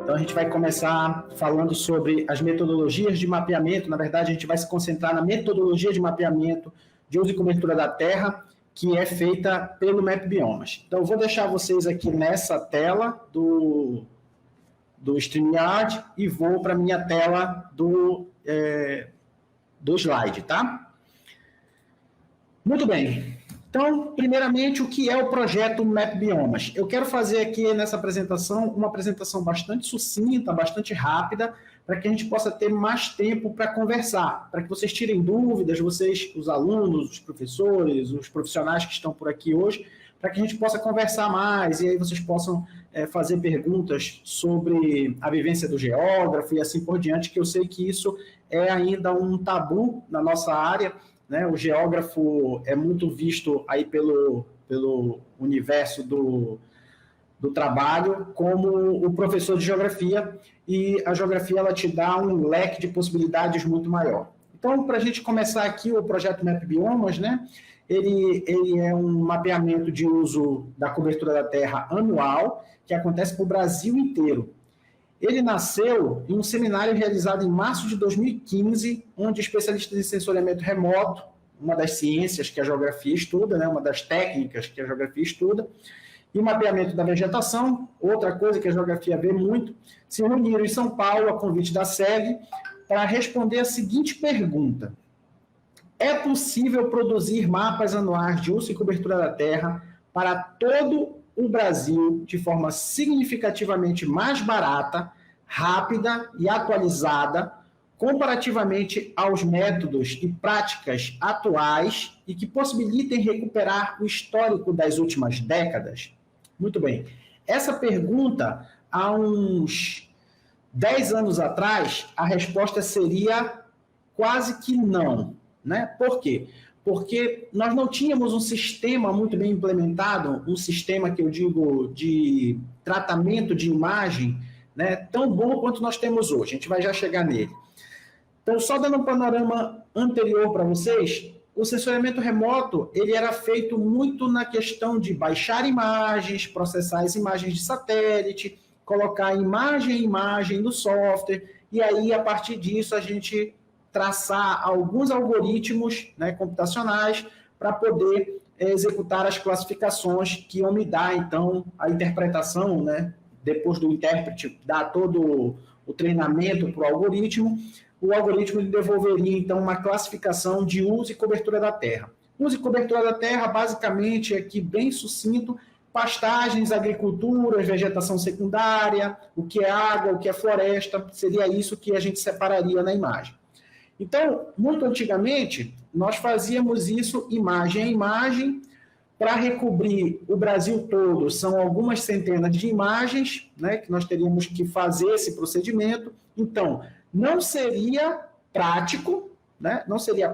Então, a gente vai começar falando sobre as metodologias de mapeamento. Na verdade, a gente vai se concentrar na metodologia de mapeamento de uso e cobertura da terra, que é feita pelo MapBiomas. Então, eu vou deixar vocês aqui nessa tela do StreamYard e vou para a minha tela do slide, tá? Muito bem. Então, primeiramente, o que é o projeto MapBiomas? Eu quero fazer aqui nessa apresentação uma apresentação bastante sucinta, bastante rápida, para que a gente possa ter mais tempo para conversar, para que vocês tirem dúvidas, vocês, os alunos, os professores, os profissionais que estão por aqui hoje, para que a gente possa conversar mais e aí vocês possam fazer perguntas sobre a vivência do geógrafo e assim por diante, que eu sei que isso é ainda um tabu na nossa área, né? O geógrafo é muito visto aí pelo universo do trabalho como o professor de geografia, e a geografia ela te dá um leque de possibilidades muito maior. Então, para a gente começar aqui o projeto MapBiomas, né? Ele é um mapeamento de uso da cobertura da terra anual, que acontece para o Brasil inteiro. Ele nasceu em um seminário realizado em março de 2015, onde especialistas em sensoriamento remoto, uma das ciências que a geografia estuda, né, uma das técnicas que a geografia estuda, e o mapeamento da vegetação, outra coisa que a geografia vê muito, se reuniram em São Paulo, a convite da SEG, para responder a seguinte pergunta: é possível produzir mapas anuais de uso e cobertura da terra para todo o Brasil de forma significativamente mais barata, rápida e atualizada, comparativamente aos métodos e práticas atuais e que possibilitem recuperar o histórico das últimas décadas? Muito bem. Essa pergunta, há uns 10 anos atrás, a resposta seria quase que não, né? Por quê? Porque nós não tínhamos um sistema muito bem implementado, um sistema que eu digo de tratamento de imagem, né, tão bom quanto nós temos hoje. A gente vai já chegar nele. Então, só dando um panorama anterior para vocês, o sensoriamento remoto ele era feito muito na questão de baixar imagens, processar as imagens de satélite, colocar imagem em imagem no software, e aí, a partir disso, a gente traçar alguns algoritmos, né, computacionais para poder executar as classificações que iam me dar, então, a interpretação, né, depois do intérprete dar todo o treinamento para o algoritmo devolveria, então, uma classificação de uso e cobertura da terra. Uso e cobertura da terra, basicamente, aqui bem sucinto, pastagens, agricultura, vegetação secundária, o que é água, o que é floresta, seria isso que a gente separaria na imagem. Então, muito antigamente, nós fazíamos isso imagem a imagem, para recobrir o Brasil todo, são algumas centenas de imagens, né, que nós teríamos que fazer esse procedimento. Então, não seria prático, né, não seria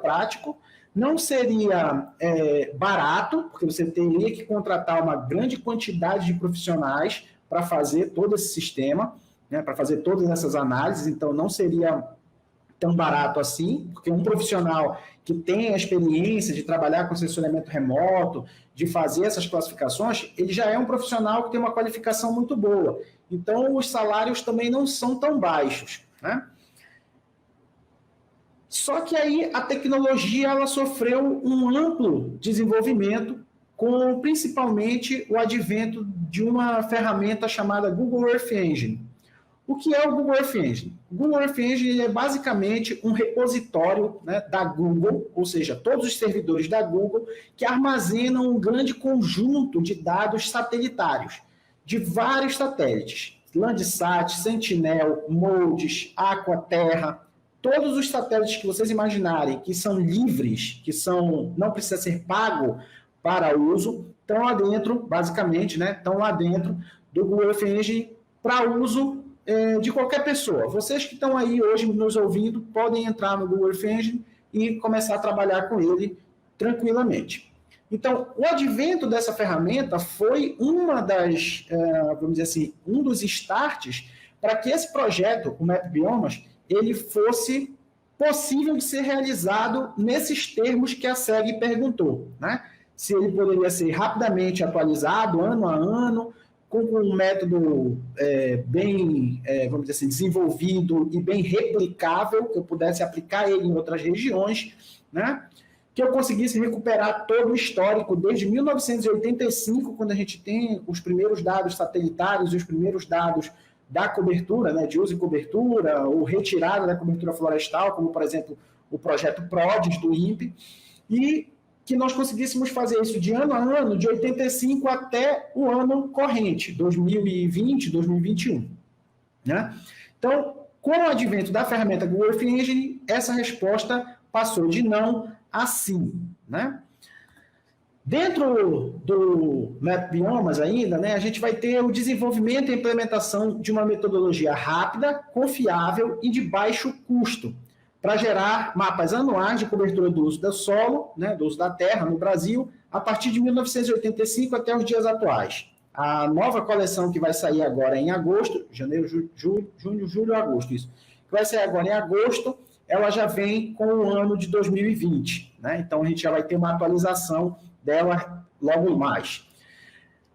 barato, porque você teria que contratar uma grande quantidade de profissionais para fazer todo esse sistema, né, para fazer todas essas análises, então não seria tão barato assim, porque um profissional que tem a experiência de trabalhar com sensoriamento remoto, de fazer essas classificações, ele já é um profissional que tem uma qualificação muito boa. Então, os salários também não são tão baixos, né? Só que aí a tecnologia ela sofreu um amplo desenvolvimento, com principalmente o advento de uma ferramenta chamada Google Earth Engine. O que é o Google Earth Engine? O Google Earth Engine é basicamente um repositório, né, da Google, ou seja, todos os servidores da Google, que armazenam um grande conjunto de dados satelitários, de vários satélites, Landsat, Sentinel, MODIS, Aquaterra, todos os satélites que vocês imaginarem que são livres, não precisa ser pago para uso, estão lá dentro, basicamente, né, estão lá dentro do Google Earth Engine para uso de qualquer pessoa. Vocês que estão aí hoje nos ouvindo, podem entrar no Google Earth Engine e começar a trabalhar com ele tranquilamente. Então, o advento dessa ferramenta foi vamos dizer assim, um dos starts para que esse projeto, o MapBiomas, ele fosse possível de ser realizado nesses termos que a SEG perguntou, né? Se ele poderia ser rapidamente atualizado, ano a ano, com um método bem, vamos dizer assim, desenvolvido e bem replicável, que eu pudesse aplicar ele em outras regiões, né? Que eu conseguisse recuperar todo o histórico desde 1985, quando a gente tem os primeiros dados satelitários e os primeiros dados da cobertura, né, de uso e cobertura, ou retirada da cobertura florestal, como, por exemplo, o projeto PRODES do INPE, e que nós conseguíssemos fazer isso de ano a ano, de 85 até o ano corrente, 2020, 2021. Né? Então, com o advento da ferramenta Google Earth Engine, essa resposta passou de não a sim. Né? Dentro do Map Biomas ainda, né, a gente vai ter o desenvolvimento e implementação de uma metodologia rápida, confiável e de baixo custo, para gerar mapas anuais de cobertura do uso do solo, né, do uso da terra no Brasil, a partir de 1985 até os dias atuais. A nova coleção que vai sair agora em agosto, janeiro, junho, julho, agosto, isso, que vai sair agora em agosto, ela já vem com o ano de 2020. Né? Então, a gente já vai ter uma atualização dela logo mais.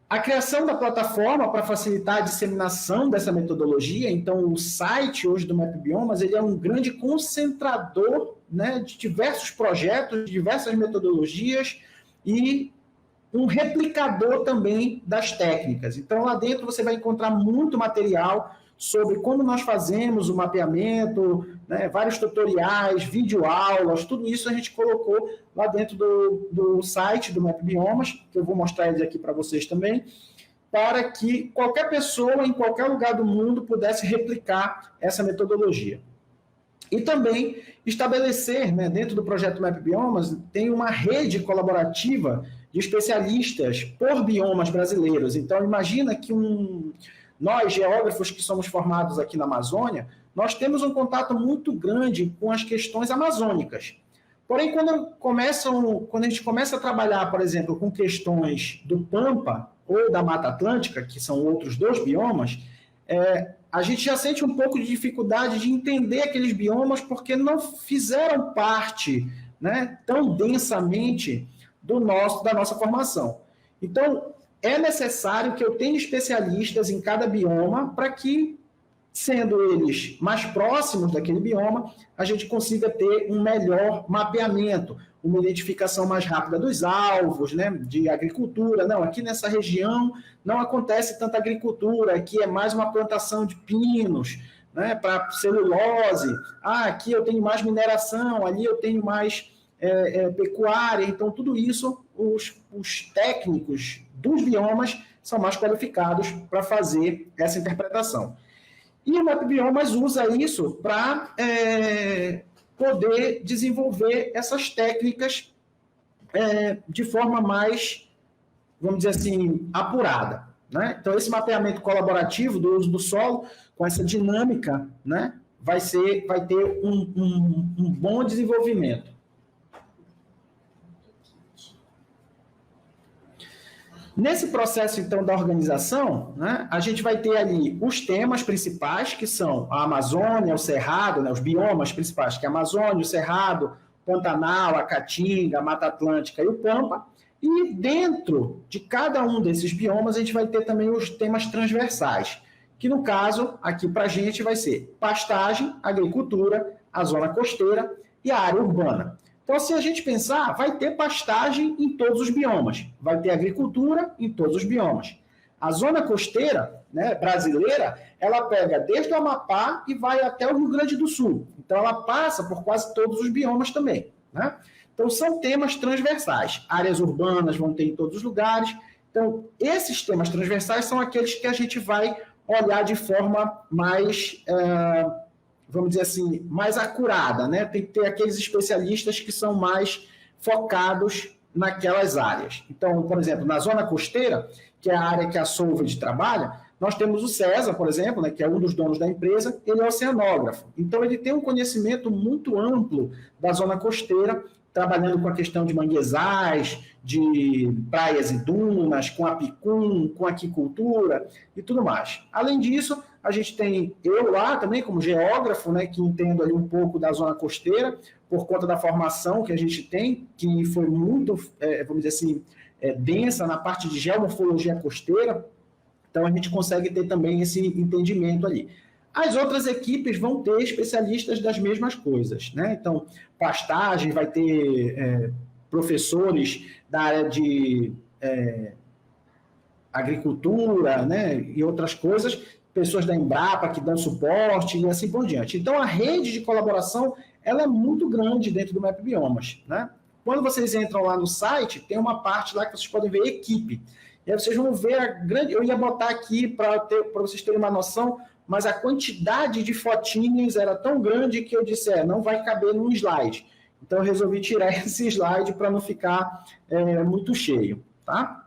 A criação da plataforma para facilitar a disseminação dessa metodologia, então o site hoje do Map Biomas, ele é um grande concentrador, né, de diversos projetos, de diversas metodologias e um replicador também das técnicas. Então lá dentro você vai encontrar muito material sobre como nós fazemos o mapeamento, né, vários tutoriais, videoaulas, tudo isso a gente colocou lá dentro do site do Map Biomas, que eu vou mostrar eles aqui para vocês também, para que qualquer pessoa em qualquer lugar do mundo pudesse replicar essa metodologia. E também estabelecer, né, dentro do projeto Map Biomas, tem uma rede colaborativa de especialistas por biomas brasileiros. Então, imagina que nós, geógrafos que somos formados aqui na Amazônia, nós temos um contato muito grande com as questões amazônicas. Porém, quando a gente começa a trabalhar, por exemplo, com questões do Pampa ou da Mata Atlântica, que são outros dois biomas, a gente já sente um pouco de dificuldade de entender aqueles biomas porque não fizeram parte, né, tão densamente da nossa formação. Então, é necessário que eu tenha especialistas em cada bioma para que, sendo eles mais próximos daquele bioma, a gente consiga ter um melhor mapeamento, uma identificação mais rápida dos alvos, né, de agricultura. Não, aqui nessa região não acontece tanta agricultura, aqui é mais uma plantação de pinos, né, para celulose. Aqui eu tenho mais mineração, ali eu tenho mais pecuária. Então, tudo isso, os técnicos dos biomas são mais qualificados para fazer essa interpretação. E o Map Biomas usa isso para poder desenvolver essas técnicas de forma mais, vamos dizer assim, apurada. Né? Então, esse mapeamento colaborativo do uso do solo, com essa dinâmica, né, vai ter um bom desenvolvimento. Nesse processo, então, da organização, né, a gente vai ter ali os temas principais, que são a Amazônia, o Cerrado, né, os biomas principais, que é a Amazônia, o Cerrado, Pantanal, a Caatinga, a Mata Atlântica e o Pampa. E dentro de cada um desses biomas, a gente vai ter também os temas transversais, que no caso, aqui para a gente, vai ser pastagem, agricultura, a zona costeira e a área urbana. Então, se a gente pensar, vai ter pastagem em todos os biomas, vai ter agricultura em todos os biomas. A zona costeira, né, brasileira, ela pega desde o Amapá e vai até o Rio Grande do Sul. Então, ela passa por quase todos os biomas também. Né? Então, são temas transversais. Áreas urbanas vão ter em todos os lugares. Então, esses temas transversais são aqueles que a gente vai olhar de forma mais... vamos dizer assim, mais acurada, né? Tem que ter aqueles especialistas que são mais focados naquelas áreas. Então, por exemplo, na zona costeira, que é a área que a Solved trabalha, nós temos o César, por exemplo, né, que é um dos donos da empresa, ele é oceanógrafo. Então, ele tem um conhecimento muito amplo da zona costeira, trabalhando com a questão de manguezais, de praias e dunas, com apicum, com aquicultura e tudo mais. Além disso, a gente tem eu lá também, como geógrafo, né, que entendo ali um pouco da zona costeira, por conta da formação que a gente tem, que foi muito, vamos dizer assim, densa na parte de geomorfologia costeira. Então, a gente consegue ter também esse entendimento ali. As outras equipes vão ter especialistas das mesmas coisas, né? Então, pastagem vai ter professores da área de agricultura, né? E outras coisas, pessoas da Embrapa que dão suporte e assim por diante. Então, a rede de colaboração ela é muito grande dentro do MapBiomas, né? Quando vocês entram lá no site, tem uma parte lá que vocês podem ver equipe. E aí vocês vão ver a grande... Eu ia botar aqui para vocês terem uma noção, mas a quantidade de fotinhas era tão grande que eu disse, não vai caber num slide. Então, eu resolvi tirar esse slide para não ficar muito cheio, tá?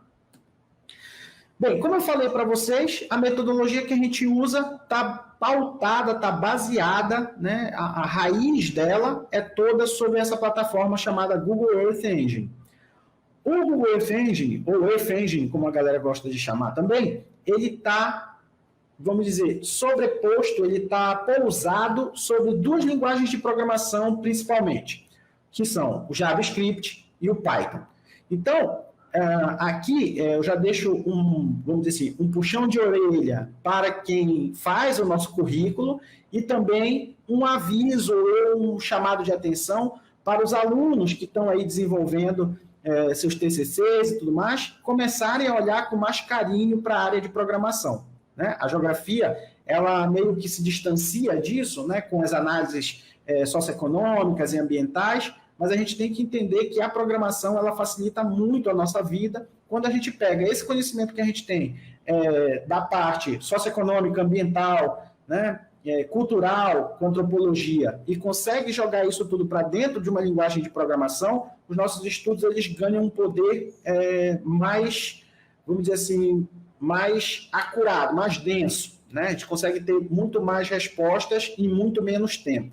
Bem, como eu falei para vocês, a metodologia que a gente usa está pautada, está baseada, né? A raiz dela é toda sobre essa plataforma chamada Google Earth Engine. O Google Earth Engine, ou Earth Engine, como a galera gosta de chamar também, ele está, vamos dizer, sobreposto, ele está pousado sobre duas linguagens de programação, principalmente, que são o JavaScript e o Python. Então, aqui eu já deixo vamos dizer assim, um puxão de orelha para quem faz o nosso currículo e também um aviso ou um chamado de atenção para os alunos que estão aí desenvolvendo seus TCCs e tudo mais, começarem a olhar com mais carinho para a área de programação, né? A geografia, ela meio que se distancia disso, né, com as análises socioeconômicas e ambientais, mas a gente tem que entender que a programação ela facilita muito a nossa vida quando a gente pega esse conhecimento que a gente tem da parte socioeconômica, ambiental, né, cultural, com antropologia, e consegue jogar isso tudo para dentro de uma linguagem de programação, os nossos estudos eles ganham um poder mais, vamos dizer assim, mais acurado, mais denso, né? A gente consegue ter muito mais respostas em muito menos tempo.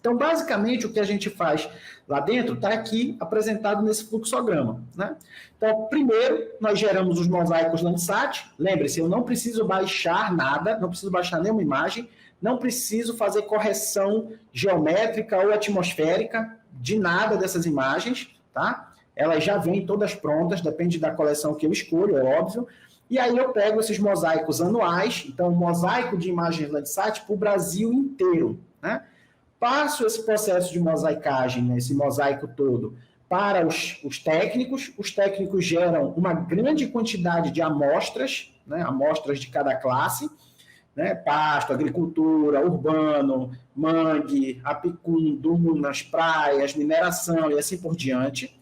Então, basicamente, o que a gente faz lá dentro está aqui apresentado nesse fluxograma, né? Então, primeiro, nós geramos os mosaicos Landsat. Lembre-se, eu não preciso baixar nada, não preciso baixar nenhuma imagem, não preciso fazer correção geométrica ou atmosférica de nada dessas imagens, tá? Elas já vêm todas prontas, depende da coleção que eu escolho, é óbvio. E aí eu pego esses mosaicos anuais, então, um mosaico de imagens Landsat para o Brasil inteiro, né? Passo esse processo de mosaicagem, né, esse mosaico todo, para os técnicos geram uma grande quantidade de amostras, né, amostras de cada classe, né, pasto, agricultura, urbano, mangue, apicum, dunas, praias, mineração e assim por diante.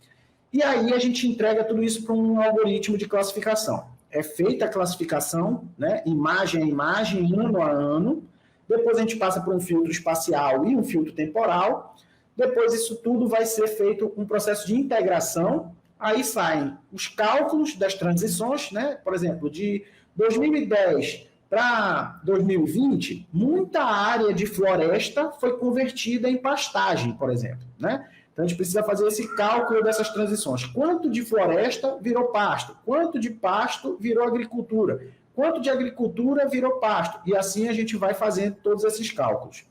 E aí a gente entrega tudo isso para um algoritmo de classificação. É feita a classificação, né, imagem a imagem, ano a ano. Depois a gente passa por um filtro espacial e um filtro temporal. Depois isso tudo vai ser feito um processo de integração. Aí saem os cálculos das transições, né? Por exemplo, de 2010 para 2020, muita área de floresta foi convertida em pastagem, por exemplo, né? Então a gente precisa fazer esse cálculo dessas transições. Quanto de floresta virou pasto? Quanto de pasto virou agricultura? Quanto de agricultura virou pasto? E assim a gente vai fazendo todos esses cálculos.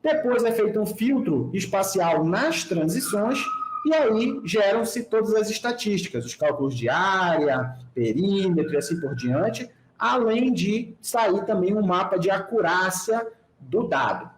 Depois é feito um filtro espacial nas transições e aí geram-se todas as estatísticas, os cálculos de área, perímetro e assim por diante, além de sair também um mapa de acurácia do dado.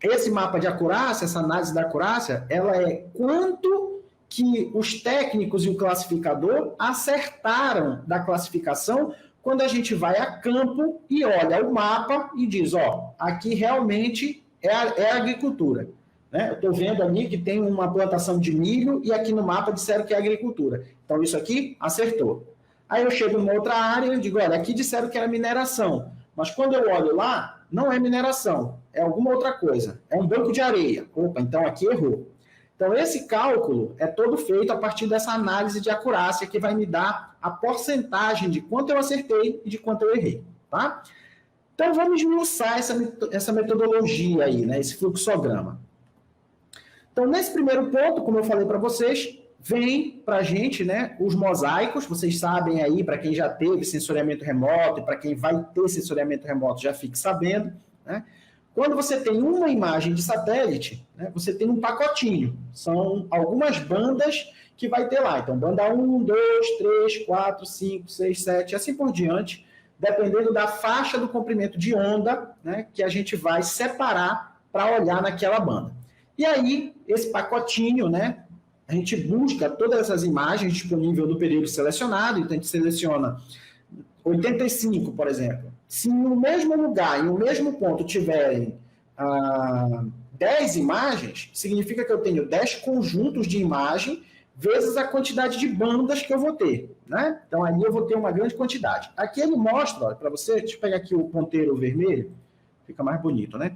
Esse mapa de acurácia, essa análise da acurácia, ela é quanto que os técnicos e o classificador acertaram da classificação quando a gente vai a campo e olha o mapa e diz, aqui realmente é a agricultura. Né? Eu estou vendo ali que tem uma plantação de milho e aqui no mapa disseram que é agricultura. Então, isso aqui acertou. Aí eu chego numa outra área e digo, olha, aqui disseram que era mineração. Mas quando eu olho lá, não é mineração, é alguma outra coisa. É um banco de areia. Opa, então aqui errou. Então, esse cálculo é todo feito a partir dessa análise de acurácia que vai me dar a porcentagem de quanto eu acertei e de quanto eu errei, tá? Então, vamos esmiuçar essa metodologia aí, né? Esse fluxograma. Então, nesse primeiro ponto, como eu falei para vocês, vem para a gente, né, os mosaicos. Vocês sabem aí, para quem já teve sensoriamento remoto e para quem vai ter sensoriamento remoto já fique sabendo, né? Quando você tem uma imagem de satélite, né, você tem um pacotinho. São algumas bandas que vai ter lá. Então, banda 1, 2, 3, 4, 5, 6, 7, assim por diante. dependendo da faixa do comprimento de onda, né, que a gente vai separar para olhar naquela banda. E aí, esse pacotinho, né, a gente busca todas essas imagens disponíveis no período selecionado, então a gente seleciona 85, por exemplo. Se no mesmo lugar, em um mesmo ponto, tiverem 10 imagens, significa que eu tenho 10 conjuntos de imagem vezes a quantidade de bandas que eu vou ter, né? Então, aí eu vou ter uma grande quantidade. Aqui ele mostra, para você, deixa eu pegar aqui o ponteiro vermelho, fica mais bonito, né?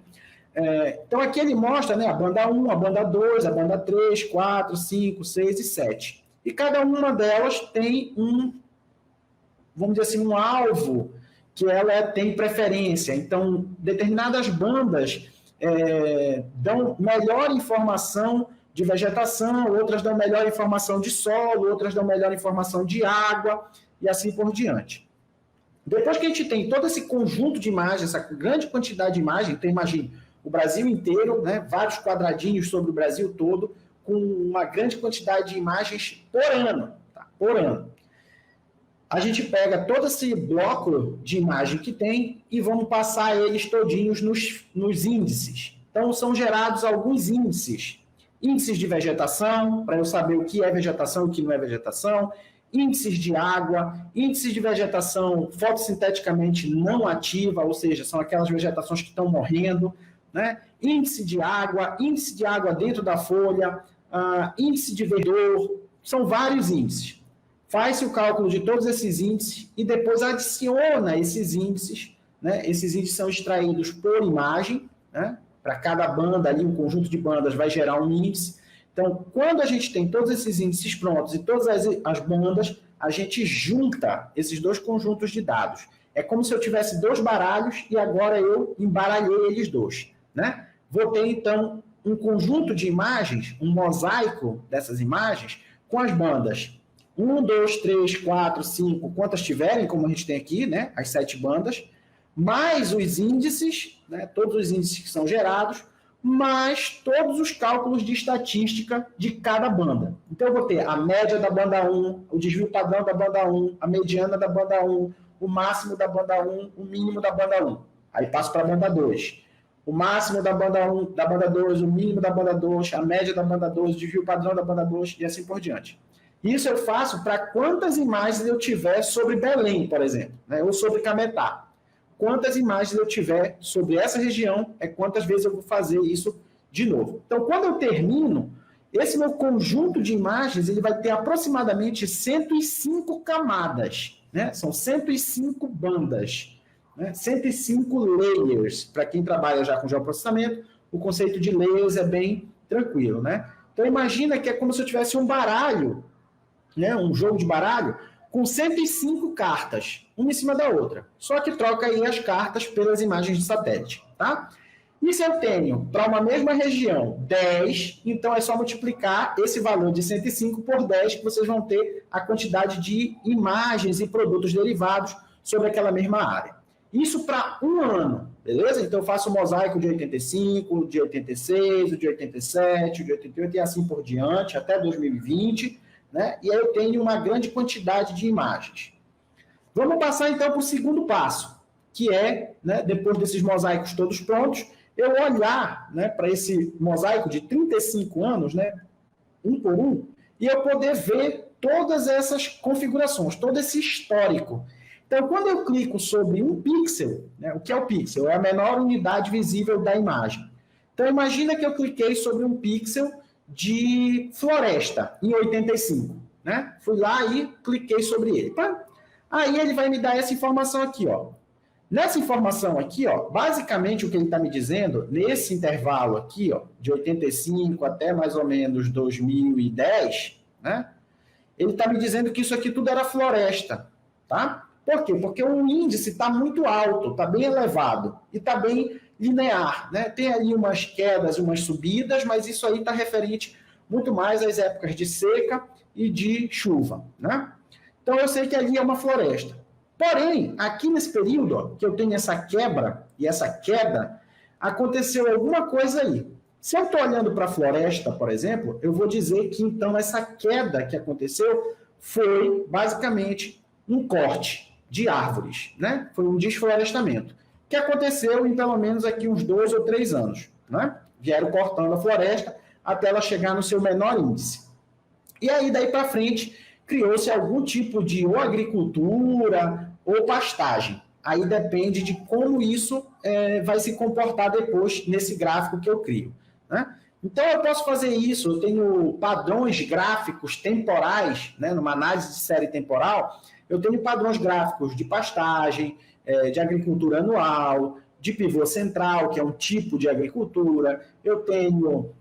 Então, aqui ele mostra, né, a banda 1, a banda 2, a banda 3, 4, 5, 6 e 7. E cada uma delas tem vamos dizer assim, um alvo que ela tem preferência. Então, determinadas bandas dão melhor informação de vegetação, outras dão melhor informação de solo, outras dão melhor informação de água, e assim por diante. Depois que a gente tem todo esse conjunto de imagens, essa grande quantidade de imagens, então imagine o Brasil inteiro, né, vários quadradinhos sobre o Brasil todo, com uma grande quantidade de imagens por ano. Tá? Por ano. A gente pega todo esse bloco de imagem que tem e vamos passar eles todinhos nos índices. Então, são gerados alguns índices. Índices de vegetação, para eu saber o que é vegetação e o que não é vegetação. Índices de água, índices de vegetação fotossinteticamente não ativa, ou seja, são aquelas vegetações que estão morrendo, né? Índice de água dentro da folha, índice de verdor, são vários índices. Faz-se o cálculo de todos esses índices e depois adiciona esses índices, né? Esses índices são extraídos por imagem, né? Para cada banda ali, um conjunto de bandas vai gerar um índice. Então, quando a gente tem todos esses índices prontos e todas as bandas, a gente junta esses dois conjuntos de dados. É como se eu tivesse dois baralhos e agora eu embaralhei eles dois, né? Vou ter, então, um conjunto de imagens, um mosaico dessas imagens, com as bandas 1, 2, 3, 4, 5, quantas tiverem, como a gente tem aqui, né? As 7 bandas, mais os índices, né? Todos os índices que são gerados, mais todos os cálculos de estatística de cada banda. Então, eu vou ter a média da banda 1, o desvio padrão da banda 1, a mediana da banda 1, o máximo da banda 1, o mínimo da banda 1. Aí passo para a banda 2. O máximo da banda 1, da banda 2, o mínimo da banda 2, a média da banda 2, o desvio padrão da banda 2 e assim por diante. Isso eu faço para quantas imagens eu tiver sobre Belém, por exemplo, né? Ou sobre Cametá. Quantas imagens eu tiver sobre essa região, quantas vezes eu vou fazer isso de novo. Então, quando eu termino, esse meu conjunto de imagens ele vai ter aproximadamente 105 camadas, né? São 105 bandas, né? 105 layers. Para quem trabalha já com geoprocessamento, o conceito de layers é bem tranquilo, né? Então, imagina que é como se eu tivesse um baralho, né? Um jogo de baralho, com 105 cartas, uma em cima da outra. Só que troca aí as cartas pelas imagens de satélite, tá? E se eu tenho, para uma mesma região, 10, então é só multiplicar esse valor de 105 por 10, que vocês vão ter a quantidade de imagens e produtos derivados sobre aquela mesma área. Isso para um ano, beleza? Então eu faço o mosaico de 85, de 86, de 87, de 88 e assim por diante, até 2020, né? E aí eu tenho uma grande quantidade de imagens. Vamos passar então para o segundo passo, que é, né, depois desses mosaicos todos prontos, eu olhar, né, para esse mosaico de 35 anos, né, um por um, e eu poder ver todas essas configurações, todo esse histórico. Então, quando eu clico sobre um pixel, né, o que é o pixel? É a menor unidade visível da imagem. Então, imagina que eu cliquei sobre um pixel de floresta, em 85, né? Fui lá e cliquei sobre ele. Aí ele vai me dar essa informação aqui, ó. Nessa informação aqui, ó, basicamente o que ele está me dizendo, nesse intervalo aqui, ó, de 85 até mais ou menos 2010, né? Ele está me dizendo que isso aqui tudo era floresta, tá? Por quê? Porque o índice está muito alto, está bem elevado e está bem linear, né? Tem ali umas quedas, umas subidas, mas isso aí está referente muito mais às épocas de seca e de chuva, né? Então eu sei que ali é uma floresta. Porém, aqui nesse período, ó, que eu tenho essa quebra e essa queda, aconteceu alguma coisa aí. Se eu estou olhando para a floresta, por exemplo, eu vou dizer que então essa queda que aconteceu foi basicamente um corte. de árvores, né? Foi um desflorestamento, que aconteceu em pelo menos aqui uns 2 ou 3 anos, né? Vieram cortando a floresta até ela chegar no seu menor índice. E aí, daí para frente, criou-se algum tipo de ou agricultura ou pastagem. Aí depende de como isso vai se comportar depois nesse gráfico que eu crio, né? Então, eu posso fazer isso, eu tenho padrões gráficos temporais, né, numa análise de série temporal, eu tenho padrões gráficos de pastagem, de agricultura anual, de pivô central, que é um tipo de agricultura, eu tenho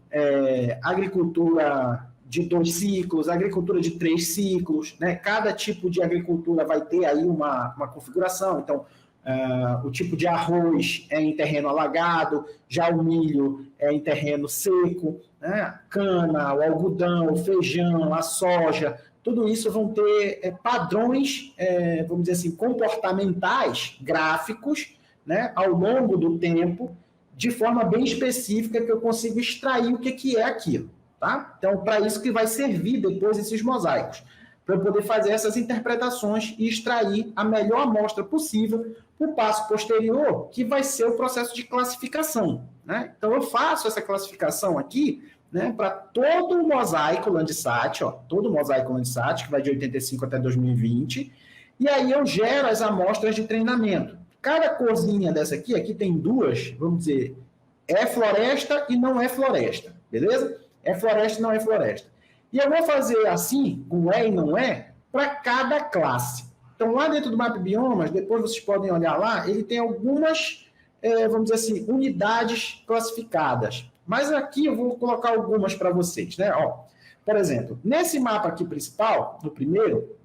agricultura de 2 ciclos, agricultura de 3 ciclos, né? Cada tipo de agricultura vai ter aí uma configuração, então, o tipo de arroz é em terreno alagado, já o milho é em terreno seco, né? Cana, o algodão, o feijão, a soja, tudo isso vão ter padrões, vamos dizer assim, comportamentais, gráficos, né? Ao longo do tempo, de forma bem específica, que eu consigo extrair o que é aquilo. Tá? Então, para isso que vai servir depois esses mosaicos, para eu poder fazer essas interpretações e extrair a melhor amostra possível para o passo posterior, que vai ser o processo de classificação, né? Então, eu faço essa classificação aqui, né, para todo o mosaico Landsat, todo o mosaico Landsat, que vai de 85 até 2020, e aí eu gero as amostras de treinamento. Cada corzinha dessa aqui tem 2, vamos dizer, é floresta e não é floresta, beleza? É floresta e não é floresta. E eu vou fazer assim, com e não é, para cada classe. Então, lá dentro do Map Biomas, depois vocês podem olhar lá, ele tem algumas, vamos dizer assim, unidades classificadas. Mas aqui eu vou colocar algumas para vocês, né? Ó, por exemplo, nesse mapa aqui principal, no primeiro,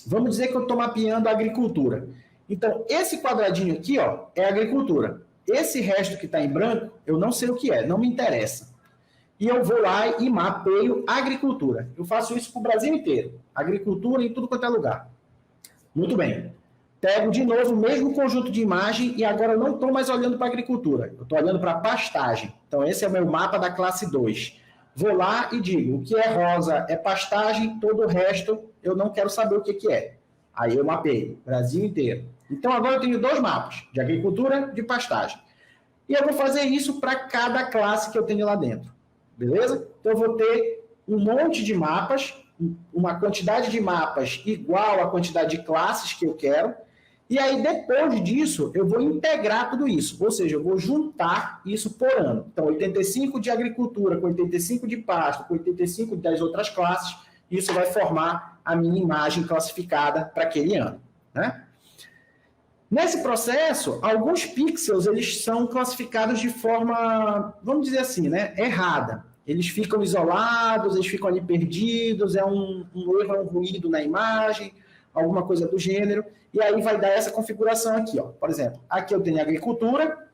vamos dizer que eu estou mapeando a agricultura. Então, esse quadradinho aqui, ó, é agricultura. Esse resto que está em branco, eu não sei o que é, não me interessa. E eu vou lá e mapeio agricultura. Eu faço isso para o Brasil inteiro. Agricultura em tudo quanto é lugar. Muito bem. Pego de novo o mesmo conjunto de imagem e agora eu não estou mais olhando para agricultura. Eu estou olhando para pastagem. Então, esse é o meu mapa da classe 2. Vou lá e digo, o que é rosa é pastagem, todo o resto eu não quero saber o que é. Aí eu mapeio, Brasil inteiro. Então, agora eu tenho 2 mapas, de agricultura e de pastagem. E eu vou fazer isso para cada classe que eu tenho lá dentro. Beleza? Então, eu vou ter um monte de mapas, uma quantidade de mapas igual à quantidade de classes que eu quero, e aí, depois disso, eu vou integrar tudo isso, ou seja, eu vou juntar isso por ano. Então, 85 de agricultura, com 85 de pasto, com 85 das outras classes, isso vai formar a minha imagem classificada para aquele ano, né? Nesse processo, alguns pixels eles são classificados de forma, vamos dizer assim, né, errada. Eles ficam isolados, eles ficam ali perdidos, é um erro, um ruído na imagem, alguma coisa do gênero, e aí vai dar essa configuração aqui, ó. Por exemplo, aqui eu tenho agricultura,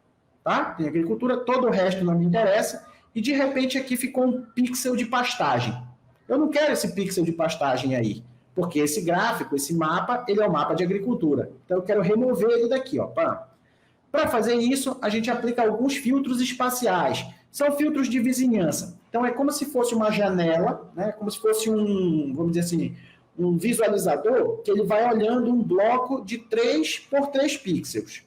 tá? Tem agricultura, todo o resto não me interessa, e de repente aqui ficou um pixel de pastagem. Eu não quero esse pixel de pastagem aí, porque esse gráfico, esse mapa, ele é o mapa de agricultura. Então, eu quero remover ele daqui, ó. Para fazer isso, a gente aplica alguns filtros espaciais. São filtros de vizinhança. Então, é como se fosse uma janela, né? Como se fosse um, vamos dizer assim, um visualizador, que ele vai olhando um bloco de 3 por 3 pixels.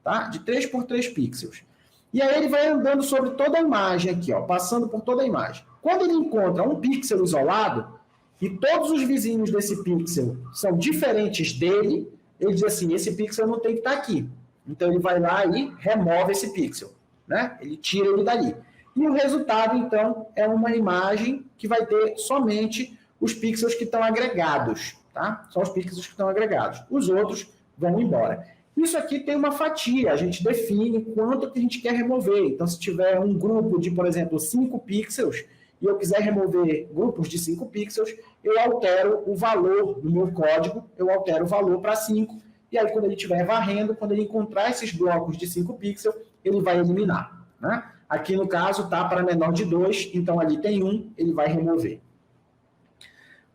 Tá? De 3 por 3 pixels. E aí ele vai andando sobre toda a imagem aqui, ó, passando por toda a imagem. Quando ele encontra um pixel isolado, e todos os vizinhos desse pixel são diferentes dele, ele diz assim, esse pixel não tem que estar aqui. Então, ele vai lá e remove esse pixel, né? Ele tira ele dali. E o resultado, então, é uma imagem que vai ter somente os pixels que estão agregados, tá? Só os pixels que estão agregados. Os outros vão embora. Isso aqui tem uma fatia, a gente define quanto que a gente quer remover. Então, se tiver um grupo de, por exemplo, 5 pixels, e eu quiser remover grupos de 5 pixels, eu altero o valor do meu código, eu altero o valor para 5, e aí quando ele estiver varrendo, quando ele encontrar esses blocos de 5 pixels, ele vai eliminar, né? Aqui no caso está para menor de 2, então ali tem 1, ele vai remover.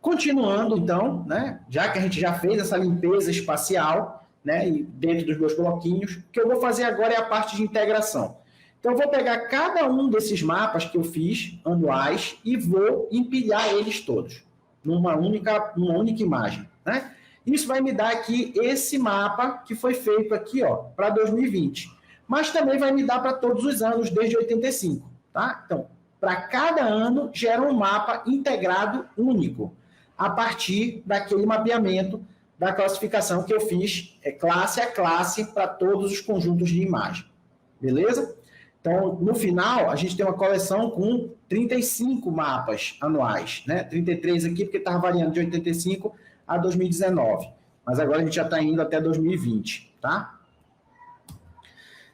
Continuando então, né, já que a gente já fez essa limpeza espacial, né, dentro dos meus bloquinhos, o que eu vou fazer agora é a parte de integração. Então, eu vou pegar cada um desses mapas que eu fiz, anuais, e vou empilhar eles todos numa única imagem, né? Isso vai me dar aqui esse mapa que foi feito aqui, ó, para 2020. Mas também vai me dar para todos os anos, desde 85, tá? Então, para cada ano, gera um mapa integrado único, a partir daquele mapeamento da classificação que eu fiz, classe a classe, para todos os conjuntos de imagem. Beleza? Então, no final, a gente tem uma coleção com 35 mapas anuais, né? 33 aqui, porque estava variando de 85 a 2019. Mas agora a gente já está indo até 2020, tá?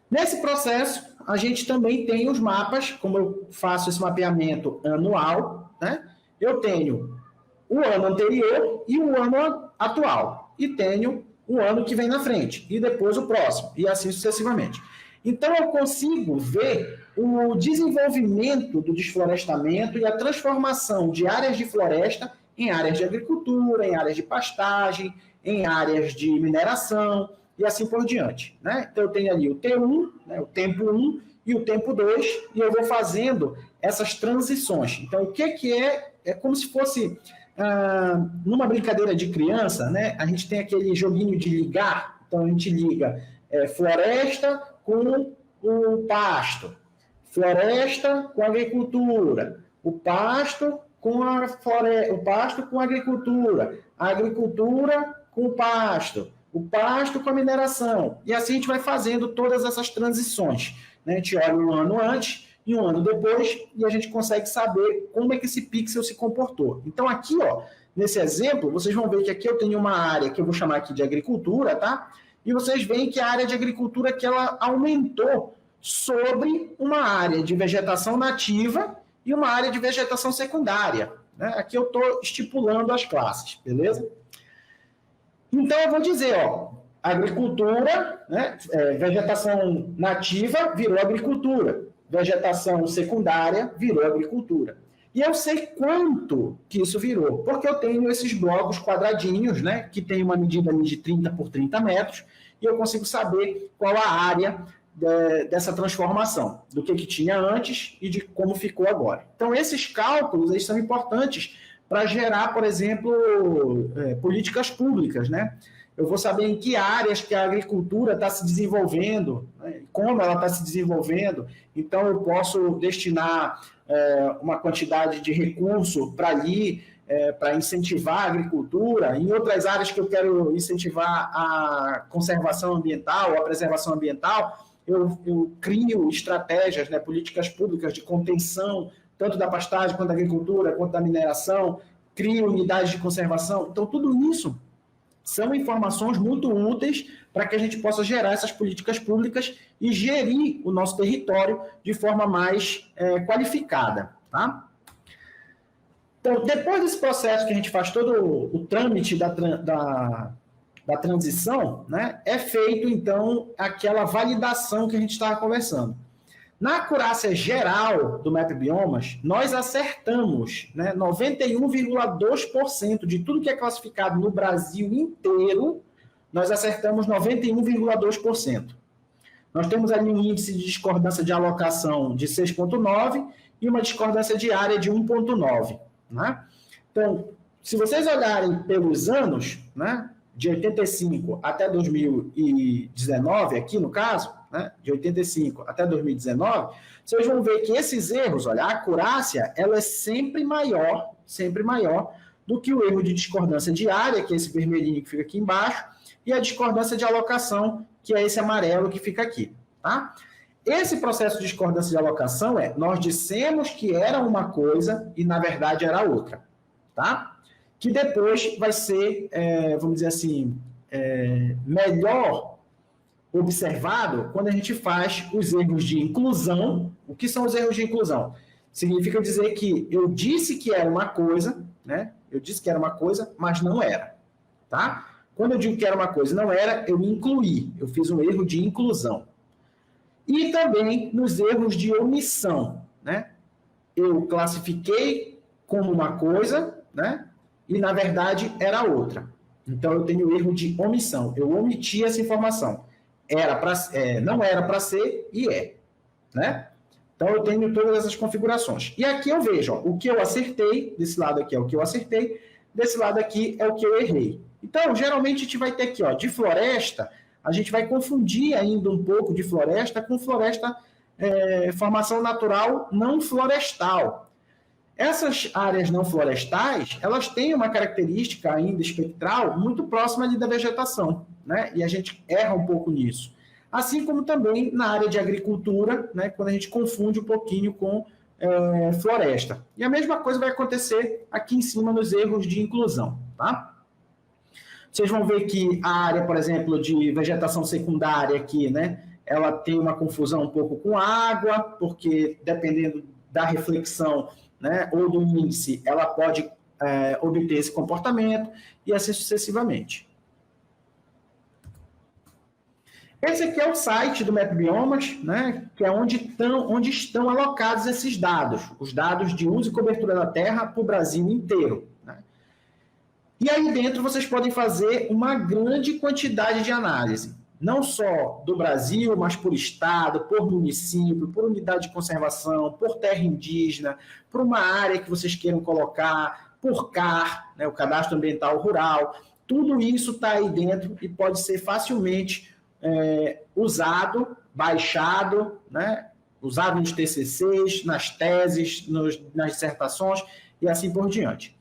Nesse processo, a gente também tem os mapas, como eu faço esse mapeamento anual, né? Eu tenho o ano anterior e o ano atual. E tenho o ano que vem na frente, e depois o próximo, e assim sucessivamente. Então, eu consigo ver o desenvolvimento do desflorestamento e a transformação de áreas de floresta em áreas de agricultura, em áreas de pastagem, em áreas de mineração, e assim por diante, né? Então, eu tenho ali o T1, né, o tempo 1 e o tempo 2, e eu vou fazendo essas transições. Então, o que é? É como se fosse, numa brincadeira de criança, né? A gente tem aquele joguinho de ligar, então a gente liga floresta com o pasto, floresta com a agricultura, o pasto com a floresta, o pasto com a agricultura com o pasto com a mineração. E assim a gente vai fazendo todas essas transições, né? A gente olha um ano antes e um ano depois e a gente consegue saber como é que esse pixel se comportou. Então aqui, ó, nesse exemplo, vocês vão ver que aqui eu tenho uma área que eu vou chamar aqui de agricultura, tá? E vocês veem que a área de agricultura que ela aumentou sobre uma área de vegetação nativa e uma área de vegetação secundária, né? Aqui eu estou estipulando as classes, beleza? Então, eu vou dizer, ó, agricultura, né, vegetação nativa virou agricultura, vegetação secundária virou agricultura. E eu sei quanto que isso virou, porque eu tenho esses blocos quadradinhos, né, que tem uma medida ali de 30 por 30 metros, e eu consigo saber qual a área dessa transformação, do que tinha antes e de como ficou agora. Então, esses cálculos eles são importantes para gerar, por exemplo, políticas públicas, né? Eu vou saber em que áreas que a agricultura está se desenvolvendo, né? Como ela está se desenvolvendo. Então, eu posso destinar uma quantidade de recurso para ali, para incentivar a agricultura. Em outras áreas que eu quero incentivar a conservação ambiental, a preservação ambiental, eu crio estratégias, né, políticas públicas de contenção, tanto da pastagem, quanto da agricultura, quanto da mineração, crio unidades de conservação. Então, tudo isso são informações muito úteis para que a gente possa gerar essas políticas públicas e gerir o nosso território de forma mais qualificada, tá? Então, depois desse processo que a gente faz todo o trâmite da transição, né, é feito, então, aquela validação que a gente estava conversando. Na acurácia geral do MapBiomas, nós acertamos, né, 91,2% de tudo que é classificado no Brasil inteiro, nós acertamos 91,2%. Nós temos ali um índice de discordância de alocação de 6,9% e uma discordância de área de 1,9%. Né? Então, se vocês olharem pelos anos, né, de 85 até 2019, aqui no caso, né, de 85 até 2019, vocês vão ver que esses erros, olha, a acurácia, ela é sempre maior do que o erro de discordância de área, que é esse vermelhinho que fica aqui embaixo, e a discordância de alocação, que é esse amarelo que fica aqui, tá? Esse processo de discordância de alocação nós dissemos que era uma coisa e, na verdade, era outra, tá? Que depois vai ser, vamos dizer assim, melhor observado quando a gente faz os erros de inclusão. O que são os erros de inclusão? Significa dizer que eu disse que era uma coisa, né? Eu disse que era uma coisa, mas não era, tá? Quando eu digo que era uma coisa e não era, eu incluí, eu fiz um erro de inclusão. E também nos erros de omissão, né? Eu classifiquei como uma coisa, né? E, na verdade, era outra. Então, eu tenho erro de omissão. Eu omiti essa informação. Não era para ser e é. Né? Então, eu tenho todas essas configurações. E aqui eu vejo, ó, o que eu acertei, desse lado aqui é o que eu acertei, desse lado aqui é o que eu errei. Então, geralmente, a gente vai ter aqui, ó, de floresta, a gente vai confundir ainda um pouco de floresta com floresta, formação natural não florestal. Essas áreas não florestais, elas têm uma característica ainda espectral muito próxima ali da vegetação, né? E a gente erra um pouco nisso. Assim como também na área de agricultura, né? Quando a gente confunde um pouquinho com floresta. E a mesma coisa vai acontecer aqui em cima nos erros de inclusão, tá? Vocês vão ver que a área, por exemplo, de vegetação secundária aqui, né? Ela tem uma confusão um pouco com água, porque dependendo da reflexão, né, ou do índice, ela pode obter esse comportamento e assim sucessivamente. Esse aqui é o site do MapBiomas, né, que é onde estão alocados esses dados, os dados de uso e cobertura da terra para o Brasil inteiro. Né? E aí dentro vocês podem fazer uma grande quantidade de análise, não só do Brasil, mas por estado, por município, por unidade de conservação, por terra indígena, por uma área que vocês queiram colocar, por CAR, né, o Cadastro Ambiental Rural. Tudo isso está aí dentro e pode ser facilmente usado, baixado, né, usado nos TCCs, nas teses, nas dissertações e assim por diante.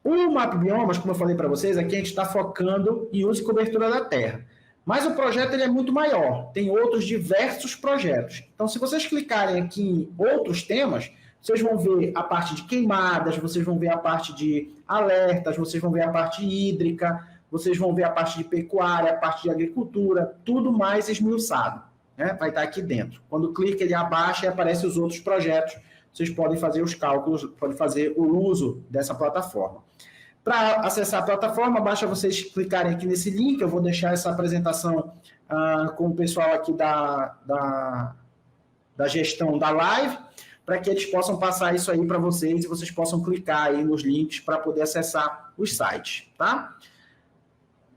O MapBiomas, como eu falei para vocês, aqui a gente está focando em uso e cobertura da terra. Mas o projeto ele é muito maior, tem outros diversos projetos. Então, se vocês clicarem aqui em outros temas, vocês vão ver a parte de queimadas, vocês vão ver a parte de alertas, vocês vão ver a parte hídrica, vocês vão ver a parte de pecuária, a parte de agricultura, tudo mais esmiuçado, né? Vai estar aqui dentro. Quando clica, ele abaixa e aparecem os outros projetos. Vocês podem fazer os cálculos, podem fazer o uso dessa plataforma. Para acessar a plataforma, basta vocês clicarem aqui nesse link. Eu vou deixar essa apresentação com o pessoal aqui da gestão da live, para que eles possam passar isso aí para vocês e vocês possam clicar aí nos links para poder acessar os sites, tá?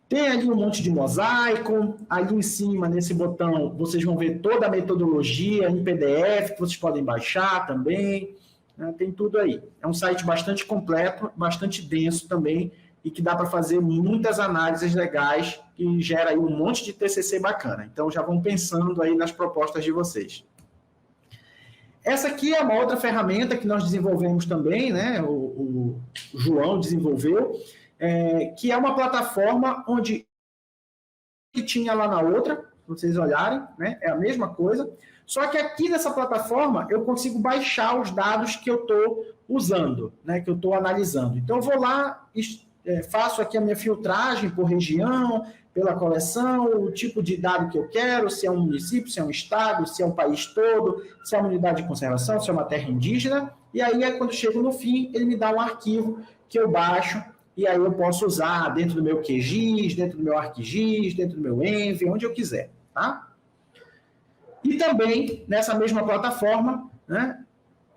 Tem ali um monte de mosaico, ali em cima, nesse botão, vocês vão ver toda a metodologia em PDF, que vocês podem baixar também, né? Tem tudo aí. É um site bastante completo, bastante denso também, e que dá para fazer muitas análises legais, que gera aí um monte de TCC bacana. Então, já vão pensando aí nas propostas de vocês. Essa aqui é uma outra ferramenta que nós desenvolvemos também, né? O João desenvolveu, que é uma plataforma onde que tinha lá na outra, se vocês olharem, né? É a mesma coisa, só que aqui nessa plataforma eu consigo baixar os dados que eu estou usando, né? Que eu estou analisando. Então eu vou lá, faço aqui a minha filtragem por região, pela coleção, o tipo de dado que eu quero, se é um município, se é um estado, se é um país todo, se é uma unidade de conservação, se é uma terra indígena, e aí quando chego no fim, ele me dá um arquivo que eu baixo, e aí eu posso usar dentro do meu QGIS, dentro do meu ArcGIS, dentro do meu Env, onde eu quiser, tá? E também, nessa mesma plataforma, né,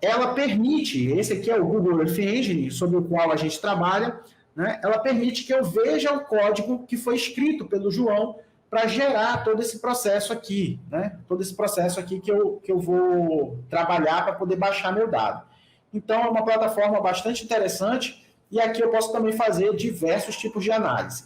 ela permite, esse aqui é o Google Earth Engine, sobre o qual a gente trabalha, né, ela permite que eu veja o código que foi escrito pelo João para gerar todo esse processo aqui, né, todo esse processo aqui que eu vou trabalhar para poder baixar meu dado. Então, é uma plataforma bastante interessante, e aqui eu posso também fazer diversos tipos de análise.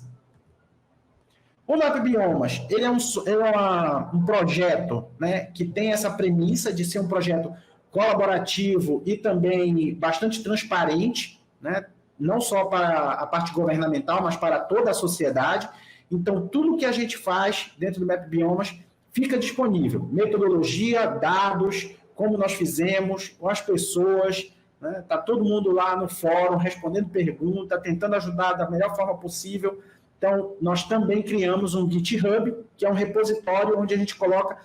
O MapBiomas, ele é um projeto, né, que tem essa premissa de ser um projeto colaborativo e também bastante transparente, né, não só para a parte governamental, mas para toda a sociedade. Então, tudo que a gente faz dentro do MapBiomas fica disponível. Metodologia, dados, como nós fizemos, com as pessoas, né? Tá todo mundo lá no fórum respondendo perguntas, tentando ajudar da melhor forma possível. Então, nós também criamos um GitHub, que é um repositório onde a gente coloca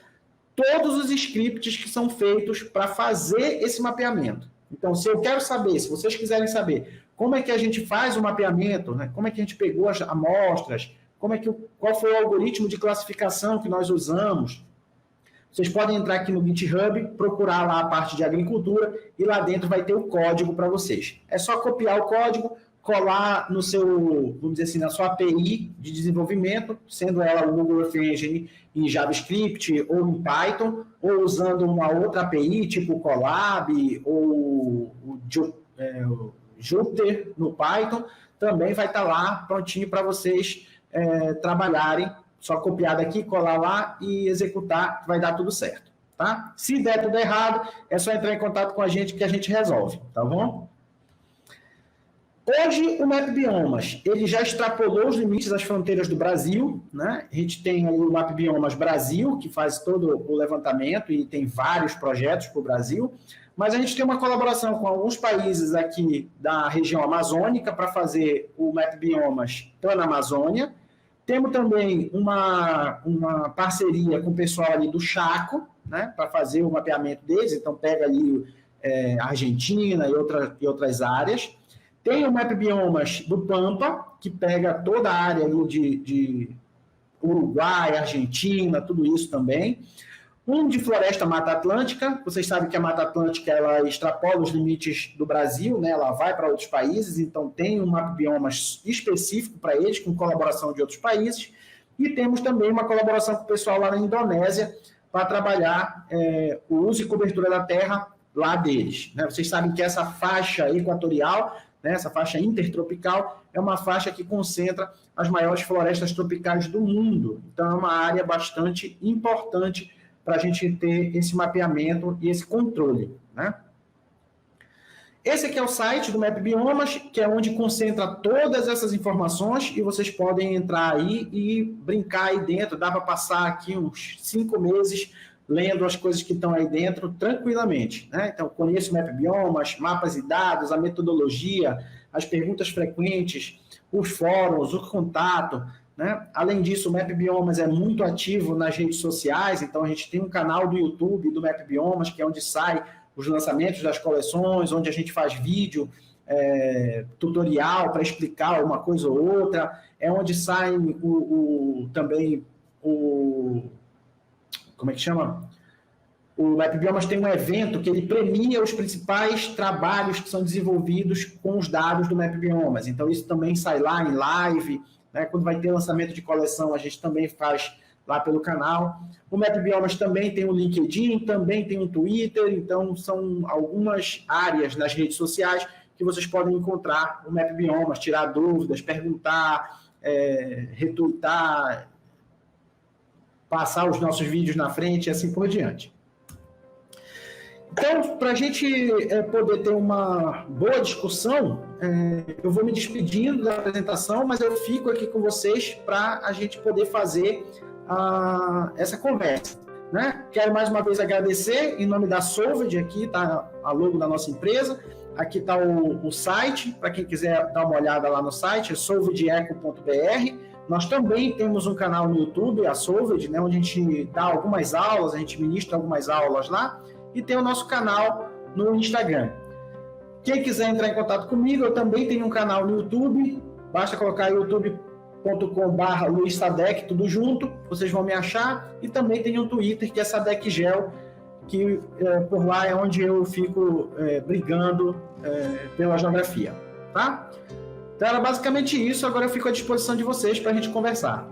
todos os scripts que são feitos para fazer esse mapeamento. Então, se eu quero saber, se vocês quiserem saber como é que a gente faz o mapeamento, né? Como é que a gente pegou as amostras, qual foi o algoritmo de classificação que nós usamos, vocês podem entrar aqui no GitHub, procurar lá a parte de agricultura e lá dentro vai ter o código para vocês. É só copiar o código, colar no seu, vamos dizer assim, na sua API de desenvolvimento, sendo ela o Google Earth Engine em JavaScript ou em Python, ou usando uma outra API, tipo o Colab ou o Jupyter no Python, também vai estar lá prontinho para vocês trabalharem. Só copiar daqui, colar lá e executar, vai dar tudo certo, tá? Se der tudo errado, é só entrar em contato com a gente que a gente resolve, tá bom? Hoje, o MapBiomas, ele já extrapolou os limites das fronteiras do Brasil, né? A gente tem aí o MapBiomas Brasil, que faz todo o levantamento e tem vários projetos para o Brasil, mas a gente tem uma colaboração com alguns países aqui da região amazônica para fazer o MapBiomas Panamazônia. Temos também uma parceria com o pessoal ali do Chaco, né, para fazer o mapeamento deles, então pega ali Argentina e outras áreas. Tem o MapBiomas do Pampa, que pega toda a área ali de Uruguai, Argentina, tudo isso também. Um de Floresta Mata Atlântica, vocês sabem que a Mata Atlântica ela extrapola os limites do Brasil, né? Ela vai para outros países, então tem um MapBiomas específico para eles, com colaboração de outros países, e temos também uma colaboração com o pessoal lá na Indonésia para trabalhar o uso e cobertura da terra lá deles, né? Vocês sabem que essa faixa equatorial, né, essa faixa intertropical, é uma faixa que concentra as maiores florestas tropicais do mundo, então é uma área bastante importante para a gente ter esse mapeamento e esse controle, né? Esse aqui é o site do MapBiomas, que é onde concentra todas essas informações e vocês podem entrar aí e brincar aí dentro. Dá para passar aqui uns 5 meses lendo as coisas que estão aí dentro tranquilamente, né? Então, conheço o MapBiomas, mapas e dados, a metodologia, as perguntas frequentes, os fóruns, o contato, né? Além disso, o MapBiomas é muito ativo nas redes sociais, então a gente tem um canal do YouTube do MapBiomas, que é onde sai os lançamentos das coleções, onde a gente faz vídeo, tutorial para explicar uma coisa ou outra, é onde sai também como é que chama? O MapBiomas tem um evento que ele premia os principais trabalhos que são desenvolvidos com os dados do MapBiomas, então isso também sai lá em live, né? Quando vai ter lançamento de coleção, a gente também faz lá pelo canal. O MapBiomas também tem um LinkedIn, também tem um Twitter, então são algumas áreas nas redes sociais que vocês podem encontrar o MapBiomas, tirar dúvidas, perguntar, retweetar, passar os nossos vídeos na frente e assim por diante. Então, para a gente poder ter uma boa discussão, eu vou me despedindo da apresentação, mas eu fico aqui com vocês para a gente poder fazer essa conversa, né? Quero mais uma vez agradecer em nome da Solved, aqui está a logo da nossa empresa, aqui está o site, para quem quiser dar uma olhada lá no site, é solvedeco.br. Nós também temos um canal no YouTube, a Solved, né, onde a gente dá algumas aulas, a gente ministra algumas aulas lá, e tem o nosso canal no Instagram. Quem quiser entrar em contato comigo, eu também tenho um canal no YouTube, basta colocar youtube.com/Luiz Sadek, tudo junto, vocês vão me achar, e também tem um Twitter, que é SadekGel, que por lá é onde eu fico brigando pela geografia, tá? Então era basicamente isso, agora eu fico à disposição de vocês para a gente conversar.